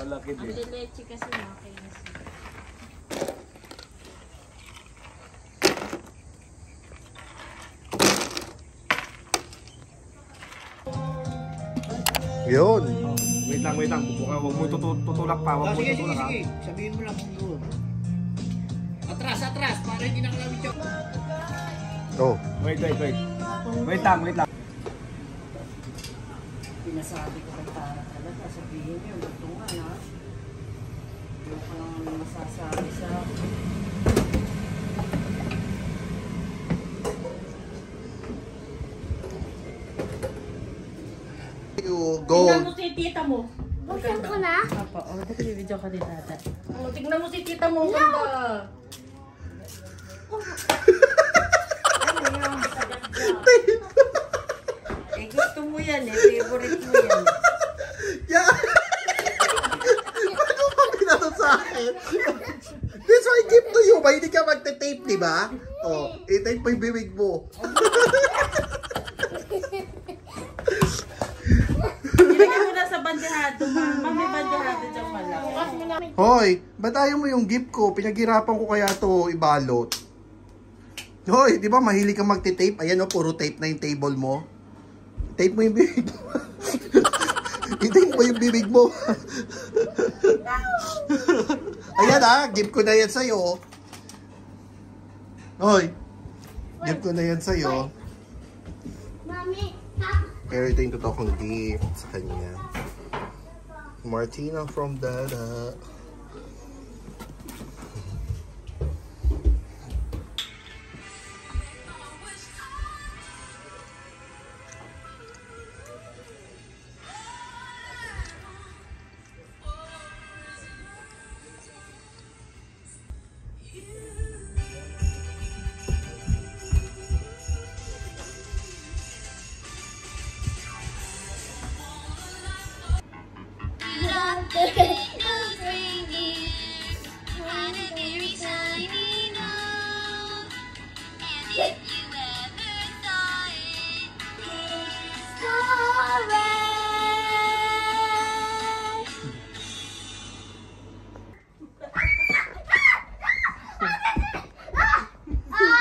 Malaki din. Ang leche kasi makinis. Yun. Wait lang. Buka, huwag mo tutulak pa. Huwag mo tutulak ha. Sige. Sabihin mo lang kung doon. Atras. Para hindi nakalawit siya. Oh. Wait lang. Pinasabi ko kay Tara talaga. Sabihin niyo, lutungan ha. Yung ka lang masasabi sa akin. Go. Tingnan mo si tita mo. Buksan ko na? Papa, video ka din tata. Tingnan mo si tita mo. Ganda. Eh, gusto mo yan eh. Favorite mo yan. Yeah. Ano ba pinato sa akin? This one gift to you. Ba hindi ka magte-tape, di ba? Oh, i-tape mo yung bibig mo. Ilagay mo na sa bandihado, ma. May bandihado dyan malaki. Hoy, ba't ayaw mo yung gift ko? Pinaghirapan ko kaya to ibalot. Hoy, di ba mahilig kang magte-tape? Ayan o, puro tape na yung table mo. Tape mo yung bibig mo. I-tape mo yung bibig mo. Ayan ah, gift ko na yan sa'yo. Hoy, gift ko na yan sa'yo. Mami, Pero ito yung totoo kong gift sa kanya. Martina from Dada.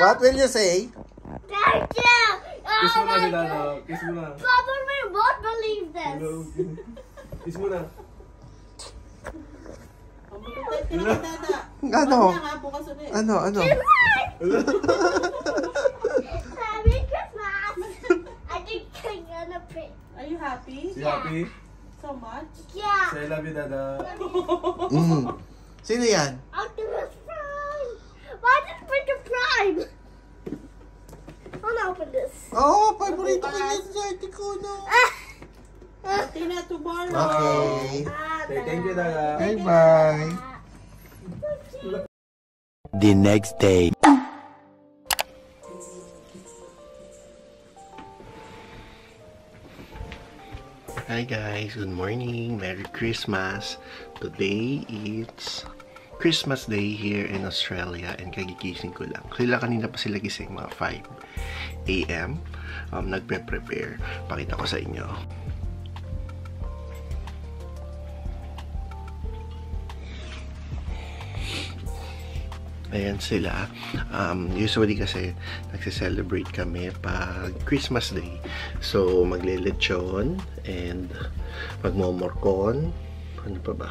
What will you say? thank you! Kiss mo na my sila, God. no? Kiss mo na. Papa, we won't believe this. Hello. Kiss mo na. Ano? Ano? Merry Christmas! I think I'm gonna print. Are you happy? You happy? So much? Yeah. Say love you, Dada. Sino yan? Optimus Prime! Why did it bring a Prime? I'll open this. Oh, paborito ko yan sa ko, no? Tina, tomorrow. Okay. Say thank you, Dada. Bye-bye. The next day. Hi guys, good morning. Merry Christmas. Today it's Christmas Day here in Australia and kagigising ko lang. Kanina pa sila gising mga 5 AM. Nagpe-prepare. Pakita ko sa inyo. Ayan sila. Usually kasi nagse-celebrate kami pag Christmas Day. So, magle-lechon and magmomorcon. Ano pa ba?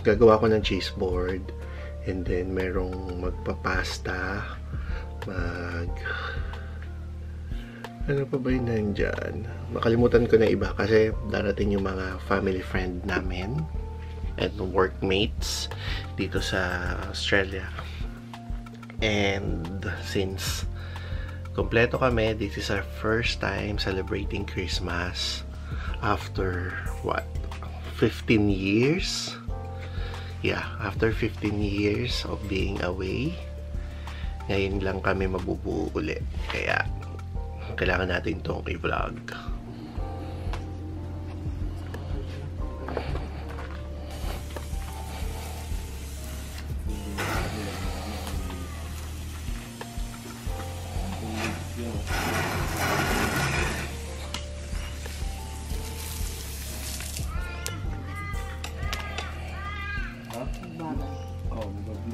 Gagawa ko ng cheese board and then merong magpapasta. Ano pa ba yun nandyan? Makalimutan ko na iba kasi darating yung mga family friend namin and workmates dito sa Australia. And since kompleto kami, this is our first time celebrating Christmas after what? 15 years? Yeah, after 15 years of being away, ngayon lang kami mabubuo ulit. Kaya kailangan natin itong i-vlog.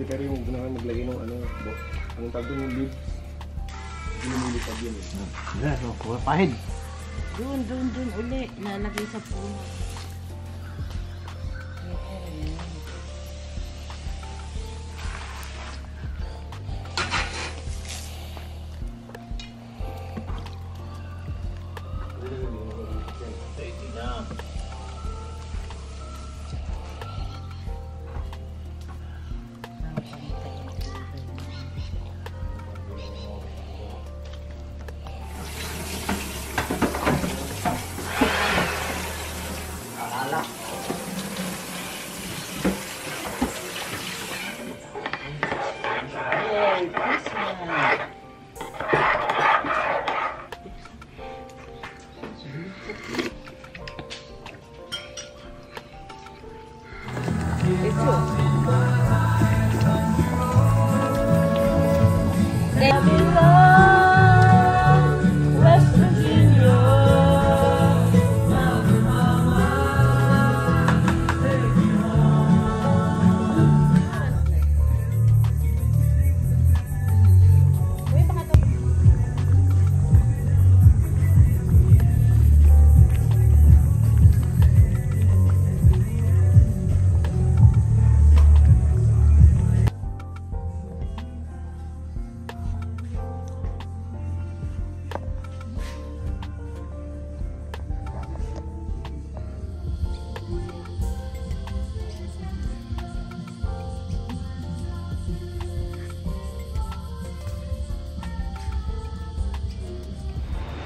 Hindi, pero yung gusto naman maglagay ng ano, anong tawag doon yung leaves. Lumilipad yun eh. Yan, no, pahid. Doon uli. Nalagay sa puno.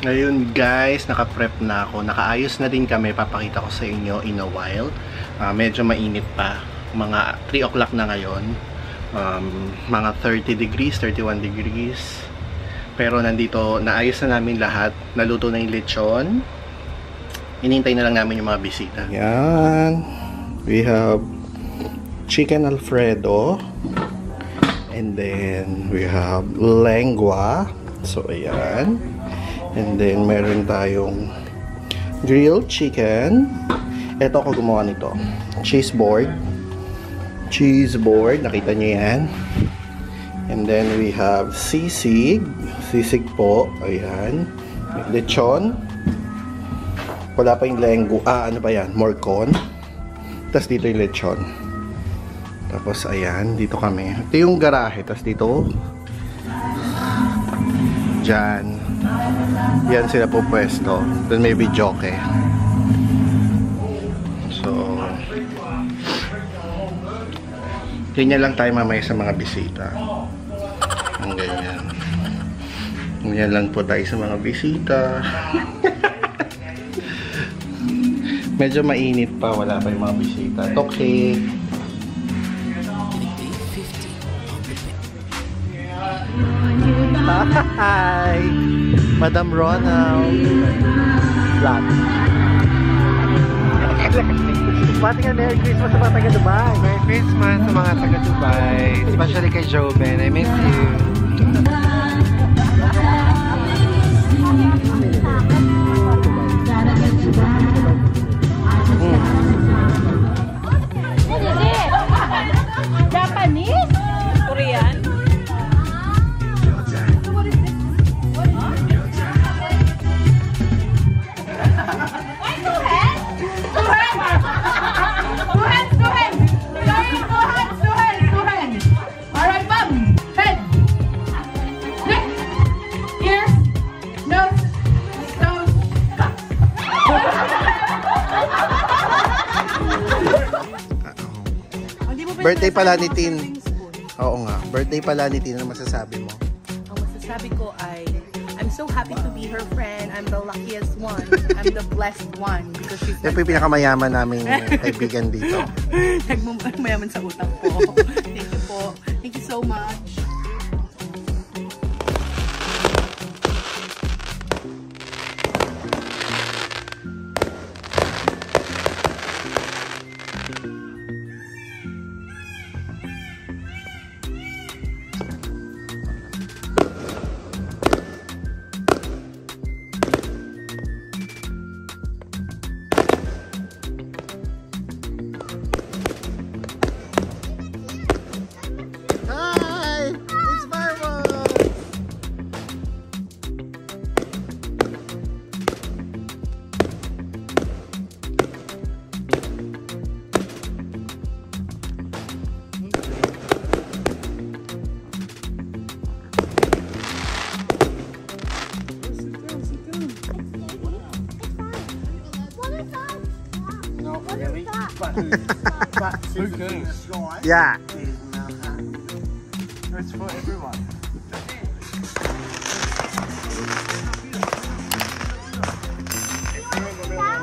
Ngayon guys, naka-prep na ako. Nakaayos na din kami. Papakita ko sa inyo in a while. Medyo mainit pa. Mga 3 o'clock na ngayon. Mga 30 degrees, 31 degrees. Pero nandito, naayos na namin lahat. Naluto na yung lechon. Inintay na lang namin yung mga bisita. Yan. We have chicken alfredo. And then we have lengua. So ayan. And then, meron tayong grilled chicken. Ito ako gumawa nito. Cheese board. Cheese board. Nakita nyo yan. And then, we have sisig. Sisig po. Ayan. Lechon. Wala pa yung lenggo. Ano ba yan? Morcon. Tapos dito yung lechon. Tapos, ayan. Dito kami. Ito yung garahe. Tapos dito. Diyan. Yan sila po pwesto. Then maybe joke. So, ganyan lang tayo mamaya sa mga bisita. Ang ganyan. Ganyan lang po tayo sa mga bisita. Medyo mainit pa. Wala pa yung mga bisita. Okay. Hi! Madam Ronald! Vlog. Pati nga Merry Christmas sa mga taga-Dubai! Merry Christmas sa mga taga-Dubai! Especially kay Joben. I miss you! What is it? Japanese? Korean? Birthday pala ni Tin. Oo nga, birthday pala ni Tin. Ano masasabi mo? Ang masasabi ko ay, I'm so happy to be her friend. I'm the luckiest one. I'm the blessed one. Because she's Yan po yung pinakamayaman naming kaibigan dito. Nagmayaman sa utak po. Thank you po. Thank you so much. Who cares? Yeah. It's for everyone.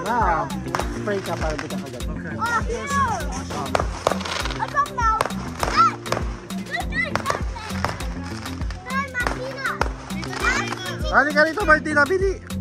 Ah, spray ka para di ka kagat. Okay. Oh, here! I come now! Hey! Hey, Martina! Halika rito, Martina, bili.